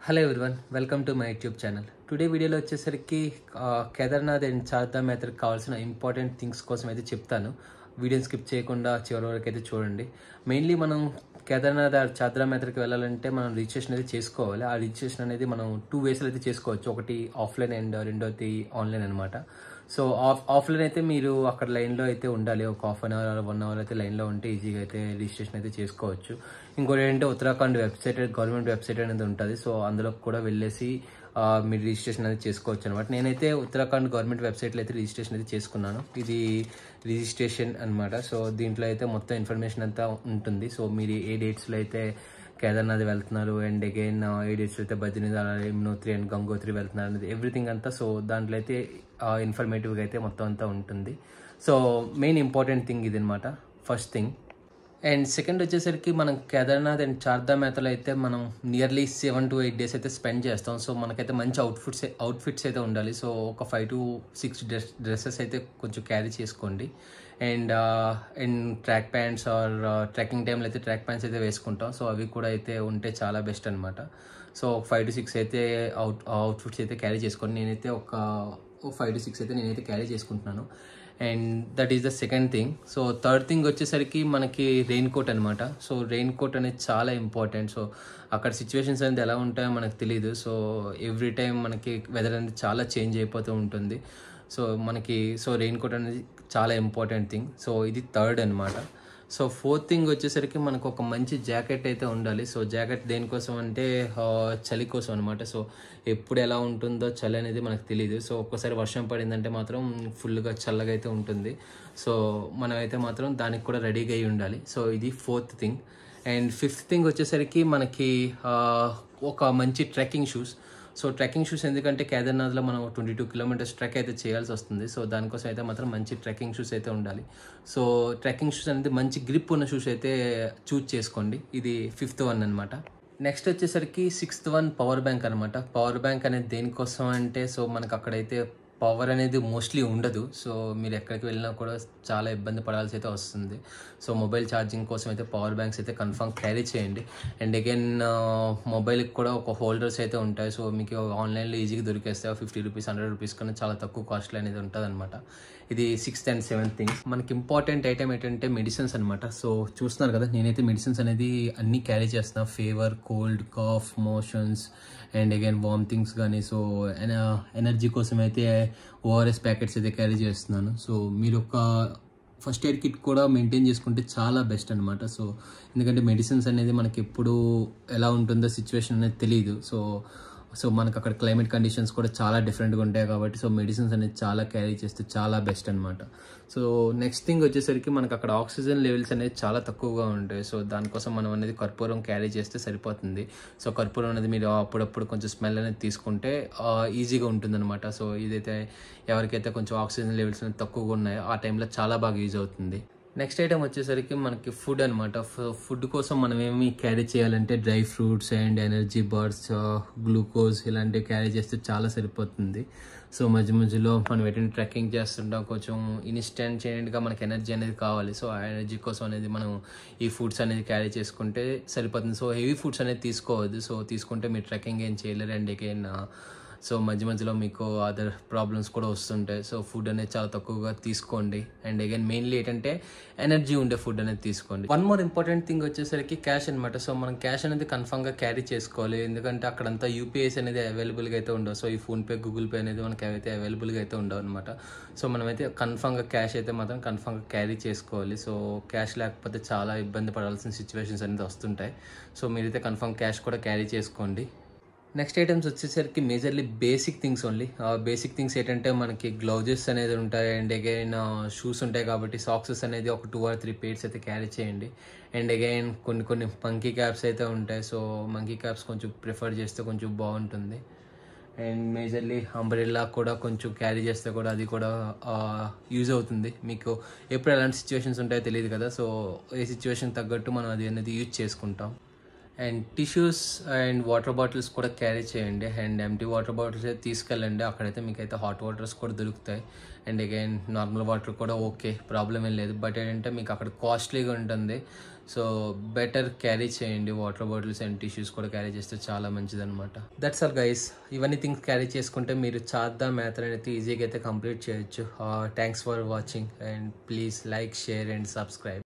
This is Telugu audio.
Hello everyone, welcome to my YouTube channel. Today వీడియోలో వచ్చేసరికి కేదార్నాథ్ అండ్ చార్ధామ్ యాత్రకు కావాల్సిన ఇంపార్టెంట్ థింగ్స్ కోసం అయితే చెప్తాను. వీడియోని స్కిప్ చేయకుండా చివరి వరకు అయితే చూడండి. మెయిన్లీ మనం కేదార్నాథ్ చార్ధామ్ యాత్రకు వెళ్ళాలంటే మనం రిజిస్ట్రేషన్ అయితే చేసుకోవాలి. ఆ రిజిస్ట్రేషన్ అనేది మనం 2 వేస్లో అయితే చేసుకోవచ్చు. ఒకటి ఆఫ్లైన్ అండ్ రెండోది ఆన్లైన్ అనమాట. సో ఆఫ్లైన్ అయితే మీరు అక్కడ లైన్లో అయితే ఉండాలి. ఒక హాఫ్ అన్ అవర్ 1 అవర్ అయితే లైన్లో ఉంటే ఈజీగా అయితే రిజిస్ట్రేషన్ అయితే చేసుకోవచ్చు. ఇంకోటి ఏంటంటే ఉత్తరాఖండ్ వెబ్సైట్, గవర్నమెంట్ వెబ్సైట్ అనేది ఉంటుంది. సో అందులో కూడా వెళ్ళేసి మీరు రిజిస్ట్రేషన్ అనేది చేసుకోవచ్చు అనమాట. నేనైతే ఉత్తరాఖండ్ గవర్నమెంట్ వెబ్సైట్లో అయితే రిజిస్ట్రేషన్ అయితే చేసుకున్నాను. ఇది రిజిస్ట్రేషన్ అనమాట. సో దీంట్లో అయితే మొత్తం ఇన్ఫర్మేషన్ అంతా ఉంటుంది. సో మీరు ఏ డేట్స్లో అయితే కేదార్నాథ్ వెళ్తున్నారు అండ్ అగైన్ ఏ డేట్స్లో అయితే బద్రీనాథ్, యమునోత్రి అండ్ గంగోత్రి వెళ్తున్నారు అనేది ఎవ్రీథింగ్ అంతా. సో దాంట్లో అయితే ఇన్ఫర్మేటివ్గా అయితే మొత్తం అంతా ఉంటుంది. సో మెయిన్ ఇంపార్టెంట్ థింగ్ ఇది అనమాట, ఫస్ట్ థింగ్. అండ్ సెకండ్ వచ్చేసరికి మనం కేదార్నాథ్ అండ్ చార్ధామ్ యాత్రలో అయితే మనం నియర్లీ 7 to 8 days అయితే స్పెండ్ చేస్తాం. సో మనకైతే మంచి అవుట్ఫిట్స్ అయితే ఉండాలి. సో ఒక 5 to 6 డ్రెస్సెస్ అయితే కొంచెం క్యారీ చేసుకోండి. And track pants or trekking టైంలో అయితే ట్రాక్ ప్యాంట్స్ అయితే వేసుకుంటాం. సో అవి కూడా అయితే ఉంటే చాలా బెస్ట్ అనమాట. సో 5 to 6 అయితే అవుట్ఫిట్స్ అయితే క్యారీ చేసుకోండి. నేనైతే ఒక 5 to 6 అయితే నేనైతే క్యారీ చేసుకుంటున్నాను. And that is the second thing. So third thing వచ్చేసరికి మనకి రెయిన్ కోట్ అనమాట. సో రెయిన్ కోట్ అనేది చాలా ఇంపార్టెంట్. సో అక్కడ సిచ్యువేషన్స్ అనేది ఎలా ఉంటాయో మనకు తెలియదు. సో ఎవ్రీ టైం మనకి వెదర్ అనేది చాలా చేంజ్ అయిపోతూ ఉంటుంది. సో రెయిన్ కోట్ అనేది చాలా ఇంపార్టెంట్ థింగ్. సో ఇది థర్డ్ అనమాట. సో ఫోర్త్ థింగ్ వచ్చేసరికి మనకు ఒక మంచి జాకెట్ అయితే ఉండాలి. సో జాకెట్ దేనికోసం అంటే చలి కోసం అనమాట. సో ఎప్పుడు ఎలా ఉంటుందో చలి అనేది మనకు తెలియదు. సో ఒక్కసారి వర్షం పడిందంటే మాత్రం ఫుల్గా చల్లగా అయితే ఉంటుంది. సో మనమైతే మాత్రం దానికి కూడా రెడీగా అయి ఉండాలి. సో ఇది fourth thing. And fifth thing వచ్చేసరికి మనకి ఒక మంచి trekking shoes. So trekking shoes ఎందుకంటే కేదార్నాథ్లో మనం 22 kilometers ట్రెక్ అయితే చేయాల్సి వస్తుంది. సో దానికోసం అయితే మాత్రం మంచి ట్రెక్కింగ్ షూస్ అయితే ఉండాలి. సో ట్రెక్కింగ్ షూస్ అనేది మంచి గ్రిప్ ఉన్న షూస్ అయితే చూజ్ చేసుకోండి. ఇది ఫిఫ్త్ వన్ అనమాట. నెక్స్ట్ వచ్చేసరికి సిక్స్త్ వన్ పవర్ బ్యాంక్ అనమాట. పవర్ బ్యాంక్ అనేది దేనికోసం అంటే సో మనకు అక్కడైతే పవర్ అనేది మోస్ట్లీ ఉండదు. సో మీరు ఎక్కడికి వెళ్ళినా కూడా చాలా ఇబ్బంది పడాల్సి అయితే వస్తుంది. సో మొబైల్ ఛార్జింగ్ కోసం అయితే పవర్ బ్యాంక్స్ అయితే కన్ఫర్మ్ క్యారీ చేయండి. అండ్ అగైన్ మొబైల్కి కూడా ఒక హోల్డర్స్ అయితే ఉంటాయి. సో మీకు ఆన్లైన్లో ఈజీగా దొరికేస్తాయి. 50 rupees 100 rupees కన్నా చాలా తక్కువ కాస్ట్లో అనేది ఉంటుంది అనమాట. ఇది 6th and 7th థింగ్స్. మనకి ఇంపార్టెంట్ ఐటమ్ ఏంటంటే మెడిసిన్స్ అనమాట. సో చూస్తున్నారు కదా, నేనైతే మెడిసిన్స్ అనేది అన్నీ క్యారీ చేస్తున్నాను. Fever, cold, cough, motions and again vomitings కానీ. సో ఎనర్జీ కోసం అయితే ORS ప్యాకెట్స్ అయితే క్యారీ చేస్తున్నాను. సో మీరు ఒక ఫస్ట్ ఎయిడ్ కిట్ కూడా మెయింటైన్ చేసుకుంటే చాలా బెస్ట్ అనమాట. సో ఎందుకంటే మెడిసిన్స్ అనేది మనకి ఎప్పుడు ఎలా ఉంటుందో సిచ్యువేషన్ అనేది తెలియదు. సో మనకు అక్కడ క్లైమేట్ కండిషన్స్ కూడా చాలా డిఫరెంట్గా ఉంటాయి కాబట్టి సో మెడిసిన్స్ అనేది చాలా క్యారీ చేస్తే చాలా బెస్ట్ అనమాట. సో నెక్స్ట్ థింగ్ వచ్చేసరికి మనకు అక్కడ ఆక్సిజన్ లెవెల్స్ అనేది చాలా తక్కువగా ఉంటాయి. సో దానికోసం మనం అనేది కర్పూరం క్యారీ చేస్తే సరిపోతుంది. సో కర్పూరం అనేది మీరు అప్పుడప్పుడు కొంచెం స్మెల్ అనేది తీసుకుంటే ఈజీగా ఉంటుందన్నమాట. సో ఇదైతే ఎవరికైతే కొంచెం ఆక్సిజన్ లెవెల్స్ అనేది తక్కువగా ఉన్నాయో ఆ టైంలో చాలా బాగా యూజ్ అవుతుంది. నెక్స్ట్ ఐటమ్ వచ్చేసరికి మనకి ఫుడ్ అనమాట. ఫుడ్ కోసం మనం ఏమి క్యారీ చేయాలంటే dry fruits and energy bars, glucose ఇలాంటివి క్యారీ చేస్తే చాలా సరిపోతుంది. సో మధ్య మధ్యలో మనం ఎటువంటి ట్రెక్కింగ్ చేస్తుంటాం, కొంచెం ఇన్స్టెంట్గా మనకి ఎనర్జీ అనేది కావాలి. సో ఆ ఎనర్జీ కోసం అనేది మనం ఈ ఫుడ్స్ అనేది క్యారీ చేసుకుంటే సరిపోతుంది. సో హెవీ ఫుడ్స్ అనేది తీసుకోవద్దు. సో తీసుకుంటే మీరు ట్రెక్కింగ్ ఏం చేయలేరు. అండ్ అగైన్ సో మధ్య మధ్యలో మీకు అదర్ ప్రాబ్లమ్స్ కూడా వస్తుంటాయి. సో ఫుడ్ అనేది చాలా తక్కువగా తీసుకోండి. అండ్ అగైన్ మెయిన్లీ ఏంటంటే ఎనర్జీ ఉండే ఫుడ్ అనేది తీసుకోండి. వన్ మోర్ ఇంపార్టెంట్ థింగ్ వచ్చేసరికి క్యాష్ అనమాట. సో మనం క్యాష్ అనేది కన్ఫర్మ్గా క్యారీ చేసుకోవాలి. ఎందుకంటే అక్కడంతా యూపీఐస్ అనేది అవైలబుల్గా అయితే ఉండవు. సో ఈ ఫోన్పే, గూగుల్ పే అనేది మనకి అయితే అవైలబుల్గా అయితే ఉండవు అనమాట. సో మనమైతే కన్ఫర్మ్గా క్యాష్ అయితే మాత్రం కన్ఫర్మ్గా క్యారీ చేసుకోవాలి. సో క్యాష్ లేకపోతే చాలా ఇబ్బంది పడాల్సిన సిచ్యువేషన్స్ అనేది వస్తుంటాయి. సో మీరైతే కన్ఫర్మ్ క్యాష్ కూడా క్యారీ చేసుకోండి. నెక్స్ట్ ఐటమ్స్ వచ్చేసరికి majorly basic things only. Basic things ఏంటంటే మనకి గ్లౌజెస్ అనేది ఉంటాయి. అండ్ అగైన్ షూస్ ఉంటాయి కాబట్టి సాక్సెస్ అనేది ఒక 2 or 3 pairs అయితే క్యారీ చేయండి. అండ్ అగైన్ కొన్ని మంకీ క్యాప్స్ అయితే ఉంటాయి. సో మంకీ క్యాప్స్ కొంచెం ప్రిఫర్ చేస్తే కొంచెం బాగుంటుంది. అండ్ మేజర్లీ అంబ్రెల్లా కూడా కొంచెం క్యారీ చేస్తే కూడా అది కూడా యూజ్ అవుతుంది. మీకు ఎప్పుడు ఎలాంటి సిచ్యువేషన్స్ ఉంటాయో తెలియదు కదా. సో ఏ సిచ్యువేషన్ తగ్గట్టు మనం అది అనేది యూజ్ చేసుకుంటాం. And tissues and water bottles కూడా క్యారీ చేయండి. అండ్ ఎంటీ వాటర్ బాటిల్స్ అయితే తీసుకెళ్ళండి. అక్కడైతే మీకు అయితే హాట్ వాటర్స్ కూడా దొరుకుతాయి. అండ్ అగైన్ నార్మల్ వాటర్ కూడా ఓకే, ప్రాబ్లం ఏం లేదు. బట్ ఏంటంటే మీకు అక్కడ కాస్ట్లీగా ఉంటుంది. సో బెటర్ క్యారీ చేయండి. వాటర్ బాటిల్స్ అండ్ టిష్యూస్ కూడా క్యారీ చేస్తే చాలా మంచిది అనమాట. That's all guys. ఇవన్నీ థింగ్స్ క్యారీ చేసుకుంటే మీరు చార్ధామ్ యాత్ర అనేది ఈజీగా అయితే కంప్లీట్ చేయొచ్చు. Thanks for watching and please like, share and subscribe.